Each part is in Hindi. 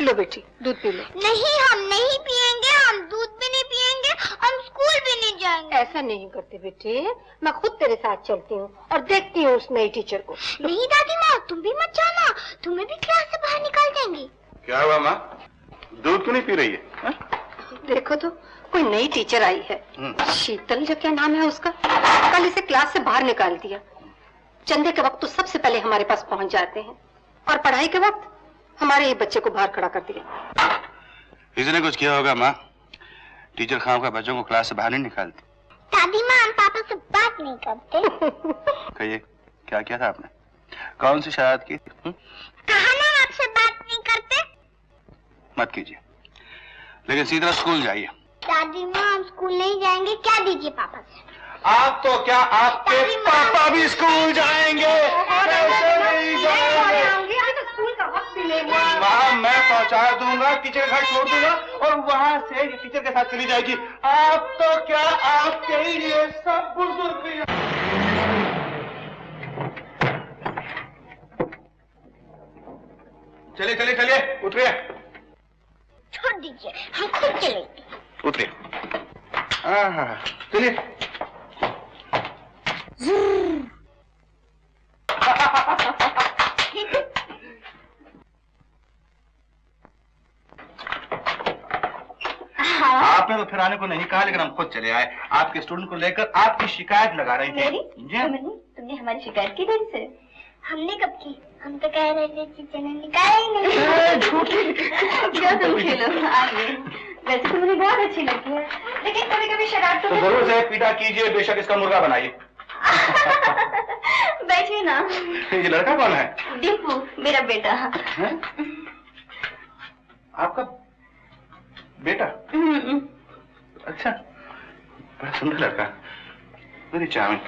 लो बेटी, दूध पी लो। नहीं, हम नहीं पिएंगे, हम दूध भी नहीं पिएंगे, हम स्कूल भी नहीं जाएंगे। ऐसा नहीं करते बेटे, मैं खुद तेरे साथ चलती हूँ और देखती हूँ उस नई टीचर को। नहीं दादी माँ, तुम भी मत जाना, तुम्हें भी क्लास से बाहर निकाल देंगी। क्या हुआ माँ, दूध क्यों नहीं पी रही है? हा? देखो तो, कोई नई टीचर आई है, शीतल जो क्या नाम है उसका, कल इसे क्लास से बाहर निकाल दिया। चंदे के वक्त तो सबसे पहले हमारे पास पहुंच जाते हैं और पढ़ाई के वक्त हमारे ही बच्चे को बाहर खड़ा कर दिया। इसने कुछ किया होगा माँ, टीचर खाम का बच्चों को क्लास से बाहर नहीं निकालती। दादी माँ, हम पापा से बात नहीं करते। कहिए, क्या किया था आपने? कौन सी शरारत की? कहा ना आपसे बात नहीं करते। मत कीजिए, लेकिन सीधा स्कूल जाइए। दादी माँ, हम स्कूल नहीं जाएंगे, क्या दीजिए पापा से? आप तो क्या, आपके पापा भी स्कूल जाएंगे? वहाँ मैं पहुँचा दूंगा, टीचर घर छोड़ दूंगा और वहाँ से टीचर के साथ चली जाएगी। आप तो क्या, आपके ही लिए सब बुजुर्ग भी। चलिए चलिए चलिए, उतरिए। छोड़ दीजिए, हम खुद चलेंगे। उतरिए। चलिए। आपने तो फिर आने को नहीं कहा, लेकिन हम खुद चले आए। आपके स्टूडेंट को लेकर आपकी शिकायत लगा रही थी। तुमने हमारी शिकायत की देर से? हमने कब की? हम तो कह रहे थे टीचर ने निकाला ही नहीं। क्या तुम खेलो, आइए। वैसे तो मुझे बहुत अच्छी लगती है, लेकिन कभी कभी शरारत तो जरूर से पीटा कीजिए, बेशक इसका मुर्गा बनाइए। बैठिए ना। ये लड़का कौन है? दीपू, मेरा बेटा है। आपका बेटा? अच्छा, बड़ा सुंदर लड़का, वेरी चार्मिंग।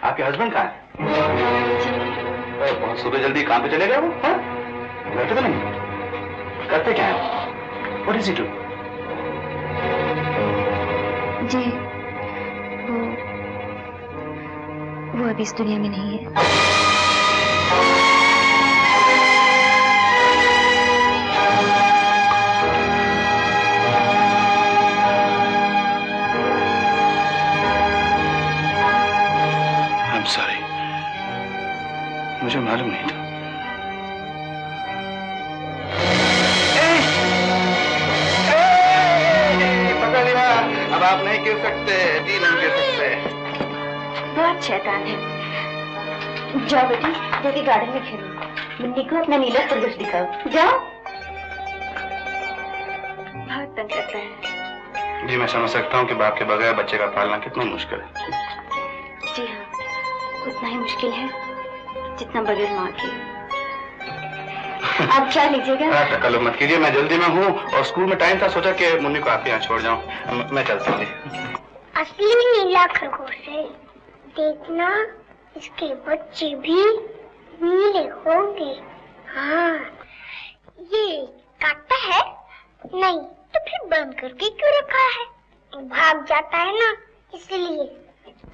आपके हस्बैंड कहाँ है? बहुत सुबह जल्दी काम पे चले गए वो? करते तो नहीं? करते क्या है? What does he do? जी, वो अभी इस दुनिया में नहीं है। I'm sorry, मुझे मालूम नहीं था। पकड़ लिया, अब आप नहीं गिर सकते, जी नहीं गिर सकते। बहुत शैतान है। जाओ बेटी, जल्दी गार्डन में खेलो। मुन्नी को अपना नीला सरगोश दिखाओ, जाओ। बहुत तंग करता है। जी मैं समझ सकता हूँ कि बाप के बगैर बच्चे का पालना कितना मुश्किल है। जी हाँ, उतना ही मुश्किल है जितना बगैर माँ के। आप क्या लीजिएगा? तकल्लुफ़ मत कीजिए, मैं जल्दी में हूँ और स्कूल में टाइम था, सोचा कि मुन्नी को आपके यहाँ छोड़ जाऊँ। मैं चल सकती। असली नीला खरगोश है, देखना इसके बच्चे भी नीले होंगे। हाँ, ये काटता है? नहीं, तो फिर बंद करके क्यों रखा है? भाग जाता है ना, इसलिए।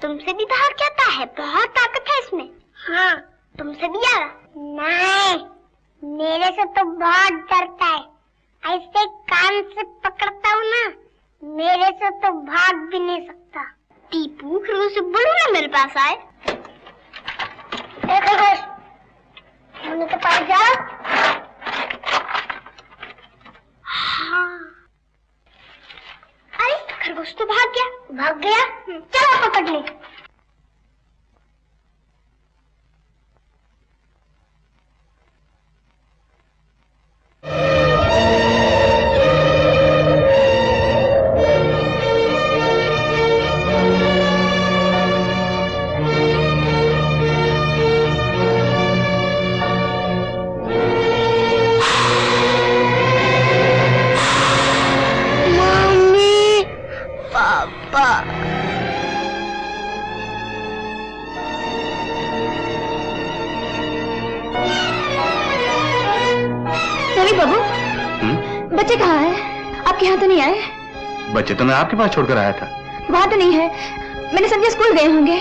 तुमसे भी भाग जाता है, बहुत ताकत है इसमें। हाँ, तुमसे भी ज्यादा? नहीं, मेरे से तो बहुत डरता है। ऐसे कान से पकड़ता हूँ ना, मेरे से तो भाग भी नहीं सकता। टीपू, फिर उसे बोलो ना मेरे पास आए। खरगोश, मुन्नी के पास जाओ। हाँ, अरे खरगोश तो भाग गया। भाग गया? चलो पकड़ने। बच्चे कहाँ हैं? आपके यहाँ तो नहीं आए? बच्चे तो मैं आपके पास छोड़कर आया था। वहाँ तो नहीं है, मैंने समझा स्कूल गए होंगे।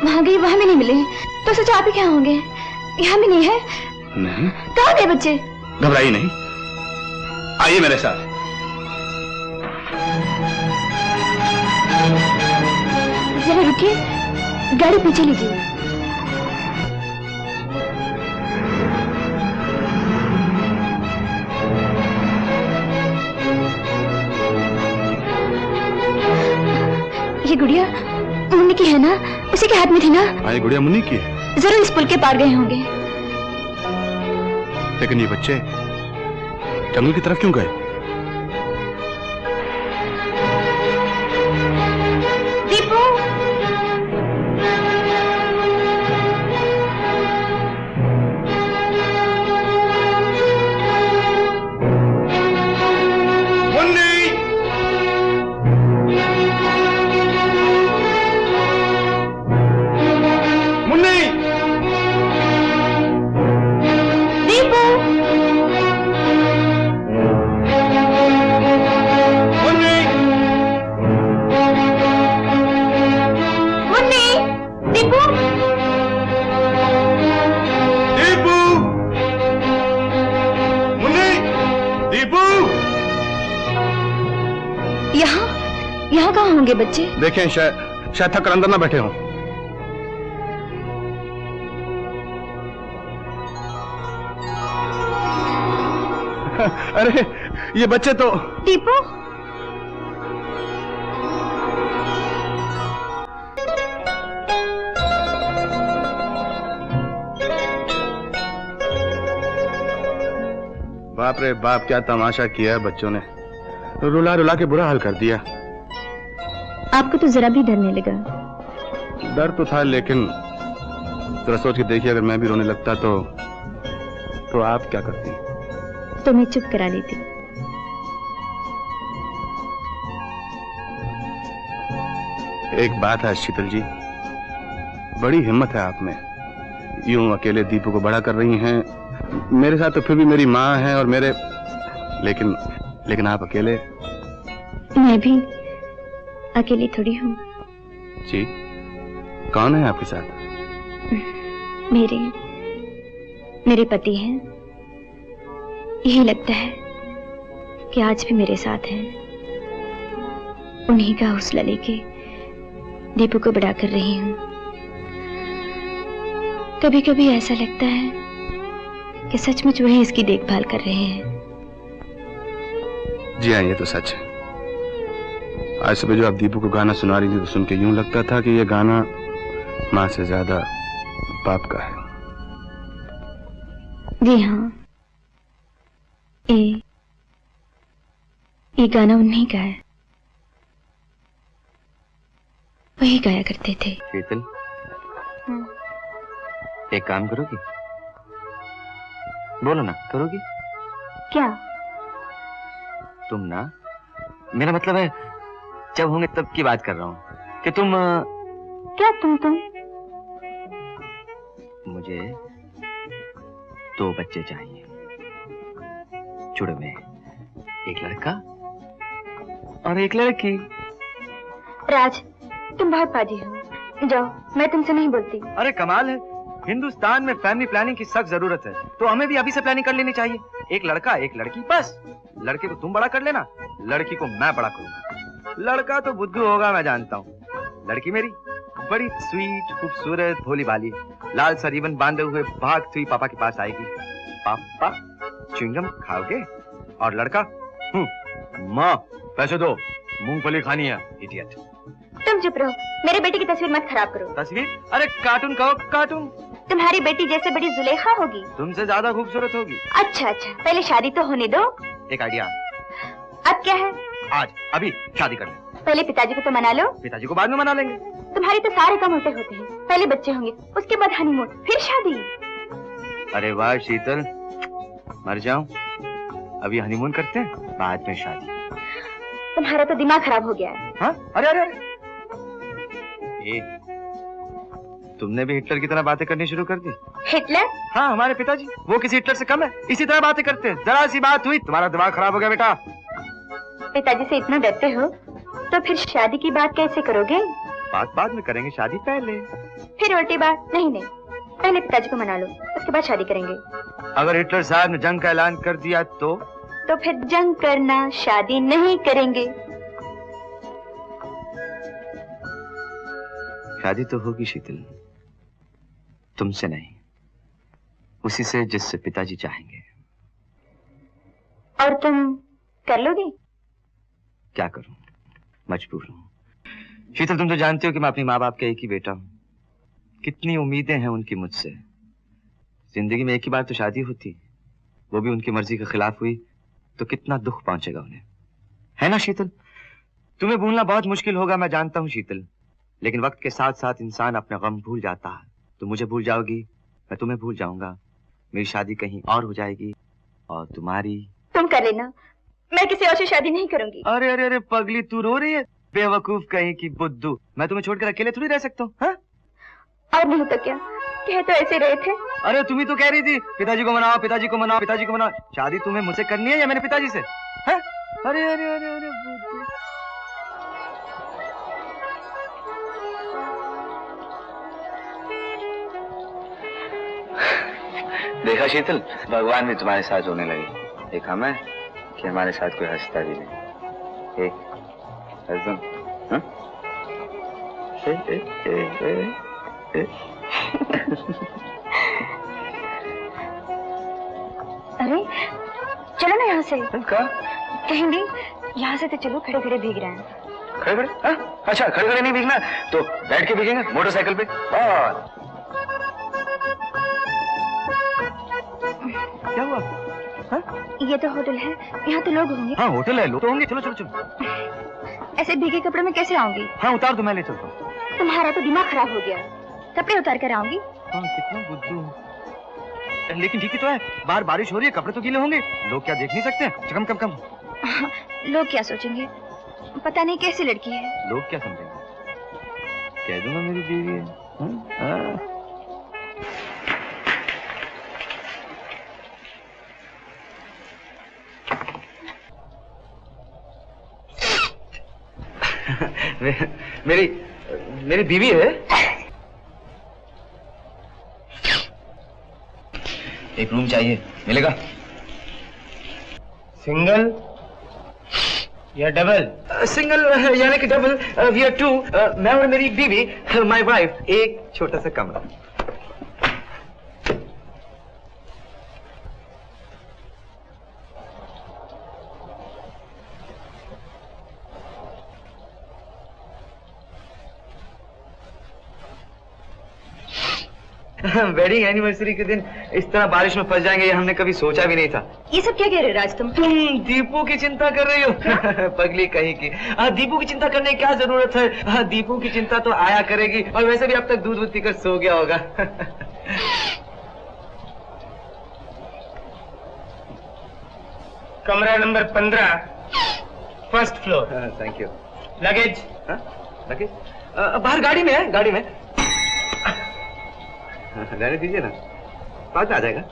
वहाँ गई, वहाँ भी नहीं मिले, तो सोचा आप ही क्या होंगे। यहाँ भी नहीं है। नहीं। कहाँ गए बच्चे? घबराइए नहीं, आइए मेरे साथ। जरा रुकिए, गाड़ी पीछे लीजिए। ये गुड़िया मुन्नी की है ना? उसी के हाथ में थी ना? हाँ, ये गुड़िया मुन्नी की है। जरूर इस पुल के पार गए होंगे। लेकिन ये बच्चे जंगल की तरफ क्यों गए? दीपू, मुन्नी, मुन्नी, दीपू, मुन्नी, मुन्नी, दीपू, दीपू, मुन्नी, दीपू। यहाँ कहाँ होंगे बच्चे? देखें, शायद थक कर अंदर ना बैठे हों। अरे ये बच्चे तो। दीपू, बाप रे बाप, क्या तमाशा किया है बच्चों ने। रुला रुला के बुरा हाल कर दिया। आपको तो जरा भी डर नहीं लगा? डर तो था, लेकिन जरा सोच के देखिए, अगर मैं भी रोने लगता तो आप क्या करती? तो मैं चुप करा लेती। एक बात है शीतल जी, बड़ी हिम्मत है आप में। यूं अकेले दीपू को बड़ा कर रही हैं। मेरे साथ तो फिर भी मेरी माँ है और मेरे, लेकिन आप अकेले। मैं भी अकेली थोड़ी हूँ। जी, कौन है आपके साथ? मेरे पति हैं। यही लगता है कि आज भी मेरे साथ हैं। उन्हीं का हौसला लेके दीपू को बड़ा कर रही हूँ। कभी कभी ऐसा लगता है कि सचमुच वही इसकी देखभाल कर रहे हैं। जी हाँ, ये तो सच है। आज सुबह जो आप दीपू को गाना सुना रही थी तो सुन के यूं लगता था कि ये गाना माँ से ज्यादा बाप का है। जी हाँ, ये गाना उन्हीं का है। वही गाया करते थे। शीतल, एक काम करोगी? बोलो ना, करोगी? क्या? तुम ना, मेरा मतलब है जब होंगे तब की बात कर रहा हूँ कि तुम। क्या तुम? मुझे 2 बच्चे चाहिए, जुड़वे, एक लड़का और एक लड़की। राज, तुम बहुत पाजी हो। जाओ, मैं तुमसे नहीं बोलती। अरे कमाल है, हिंदुस्तान में फैमिली प्लानिंग की सख्त जरूरत है, तो हमें भी अभी से प्लानिंग कर लेनी चाहिए। एक लड़का एक लड़की, बस। लड़के को तुम बड़ा कर लेना, लड़की को मैं बड़ा करूंगा। लड़का तो बुद्धू होगा, मैं जानता हूँ। लड़की मेरी बड़ी स्वीट, खूबसूरत, भोली भाली, लाल सा रिबन बांधे हुए भागती हुई पापा के पास आएगी। पापा च्युइंगम खाओगे? और लड़का, माँ पैसे दो, मूंगफली खानी है। इडियट। तुम चुप रहो, मेरे बेटे की तस्वीर मत खराब करो। तस्वीर? अरे कार्टून कहो, कार्टून। तुम्हारी बेटी जैसे बड़ी जुलेखा होगी। तुमसे ज्यादा खूबसूरत होगी। अच्छा, पहले शादी तो होने दो। एक आइडिया। अब क्या है? आज अभी शादी कर ले। पहले पिताजी को तो मना लो। पिताजी को बाद में मना लेंगे। तुम्हारे तो सारे काम उल्टे होते हैं। पहले बच्चे होंगे, उसके बाद हनीमून, फिर शादी। अरे वाह शीतल, मर जाऊं। अभी हनीमून करते हैं, बाद में शादी। तुम्हारा तो दिमाग खराब हो गया है। हाँ? अरे अरे अरे, तुमने भी हिटलर की तरह बातें करनी शुरू कर दी। हिटलर? हाँ, हमारे पिताजी, वो किसी हिटलर से कम है, इसी तरह बातें करते हैं। जरा सी बात हुई, तुम्हारा दिमाग खराब हो गया बेटा। पिताजी से इतना डरते हो तो फिर शादी की बात कैसे करोगे? बात बाद में करेंगे, शादी पहले। फिर उल्टी बात? नहीं, पहले पिताजी को मना लो, उसके बाद शादी करेंगे। अगर हिटलर साहब ने जंग का ऐलान कर दिया तो तो फिर जंग करना, शादी नहीं करेंगे। शादी तो होगी शीतल, तुमसे नहीं, उसी से जिससे पिताजी चाहेंगे। और तुम कर लोगे? क्या करूं, मजबूर हूं। शीतल, तुम तो जानते हो कि मैं अपने माँ बाप का एक ही बेटा हूं। कितनी उम्मीदें हैं उनकी मुझसे। जिंदगी में एक ही बार तो शादी होती, वो भी उनकी मर्जी के खिलाफ हुई तो कितना दुख पहुंचेगा उन्हें, है ना शीतल? तुम्हें भूलना बहुत मुश्किल होगा, मैं जानता हूं शीतल, लेकिन वक्त के साथ साथ इंसान अपने गम भूल जाता है। तुम मुझे भूल जाओगी, मैं तुम्हें भूल जाऊंगा, मेरी शादी कहीं और हो जाएगी और तुम्हारी। तुम कर लेना, मैं किसी और से शादी नहीं करूंगी। अरे अरे अरे पगली, तू रो रही है? बेवकूफ कहीं की बुद्धू, मैं तुम्हें छोड़कर अकेले थोड़ी रह सकता हूँ। हाँ? और नहीं तो क्या, कह तो ऐसे रहे थे। अरे तुम ही तो कह रही थी पिताजी को मनाओ, पिताजी को मनाओ, पिताजी को मनाओ। शादी तुम्हें मुझसे करनी है या मेरे पिताजी से? है? अरे अरे अरे अरे बुद्धू। देखा शीतल, भगवान भी तुम्हारे साथ होने लगे। देखा मैं कि हमारे साथ कोई हंसता भी नहीं। अरे चलो ना यहाँ से। कहाँ? कहीं नहीं, यहाँ से तो चलो, खड़े खड़े भीग रहे हैं। खड़े खड़े? अच्छा, खड़े खड़े नहीं भीगना, तो बैठ के भीगेंगे मोटरसाइकिल पे। क्या हुआ? हा? ये तो होटल है, यहाँ तो लोग होंगे। हाँ होटल है, लोग तो होंगे। चलो चलो चलो। ऐसे भीगे कपड़े में कैसे आऊंगी? हाँ उतार दो, मैं ले चलता हूँ। तुम्हारा तो दिमाग खराब हो गया, कपड़े उतार कर आऊंगी। हाँ कितना बुद्धू। लेकिन ठीक ही तो है, बाहर बारिश हो रही है, कपड़े तो गीले होंगे, लोग क्या देख नहीं सकते? कम कम कम। लोग क्या सोचेंगे, पता नहीं कैसी लड़की है। लोग क्या समझेंगे? कह दूंगा मेरी बीवी है। हाँ? मेरी बीवी है। एक रूम चाहिए, मिलेगा? सिंगल या डबल? सिंगल यानी कि डबल, वी आर टू, मैं और मेरी बीवी, माय वाइफ। एक छोटा सा कमरा। वेडिंग एनिवर्सरी के दिन इस तरह बारिश में फंस जाएंगे, ये हमने कभी सोचा भी नहीं था। ये सब क्या कह रहे हो राज तुम? तुम दीपू की चिंता कर रही हो? पगली कहीं की। दीपू की चिंता करने की क्या जरूरत है? दीपू की चिंता तो आया करेगी, और वैसे भी अब तक दूध पीकर सो गया होगा। कमरा number 15, first floor. Thank you. Luggage? Luggage बाहर गाड़ी में है, गाड़ी में। रहने दीजिए ना, बाद में आ जाएगा।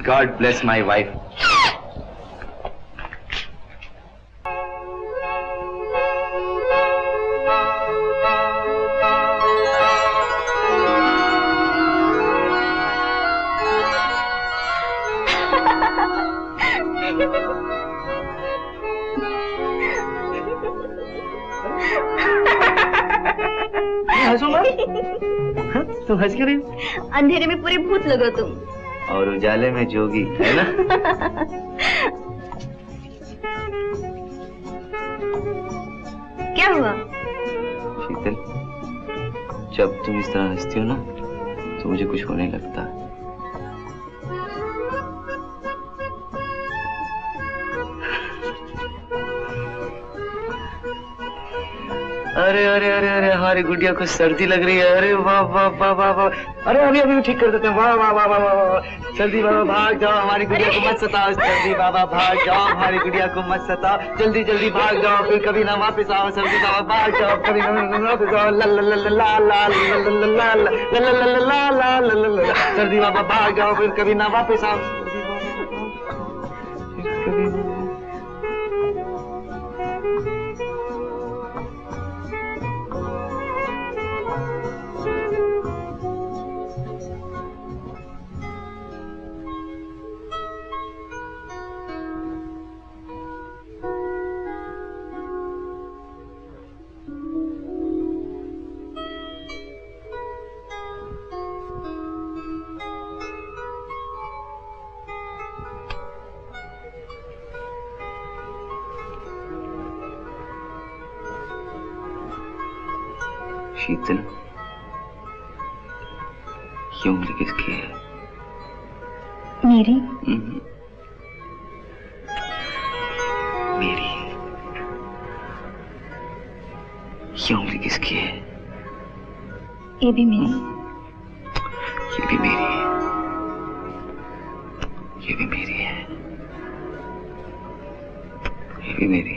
God bless my wife. हंसो मत। तुम हंस क्यों रही हो? अंधेरे में पूरे भूत लगो तुम, और उजाले में जोगी, है ना? क्या हुआ? शीतल, जब तुम इस तरह हंसती हो ना, तो मुझे कुछ होने लगता है। अरे अरे अरे अरे, हमारी गुड़िया को सर्दी लग रही है। अरे वाह वाह वाह वाह वाह। अरे अभी अभी ठीक कर देते हैं। वाह वाह वाह वाह वाह। जल्दी बाबा भाग जाओ, हमारी गुड़िया को मत सताओ। जल्दी बाबा भाग जाओ, हमारी गुड़िया को मत सताओ। जल्दी जल्दी भाग जाओ, फिर कभी ना वापस आओ। जल्दी बाबा भाग जाओ, कभी ना वापस आओ। ला ला ला ला ला ला ला ला ला ला ला। जल्दी बाबा भाग जाओ, फिर कभी ना वापस आओ। शीतल, ये उंगली किसकी है? मेरी। मेरी। ये उंगली किसकी है? ये भी मेरी। ये भी मेरी है। ये भी मेरी है। ये भी मेरी है।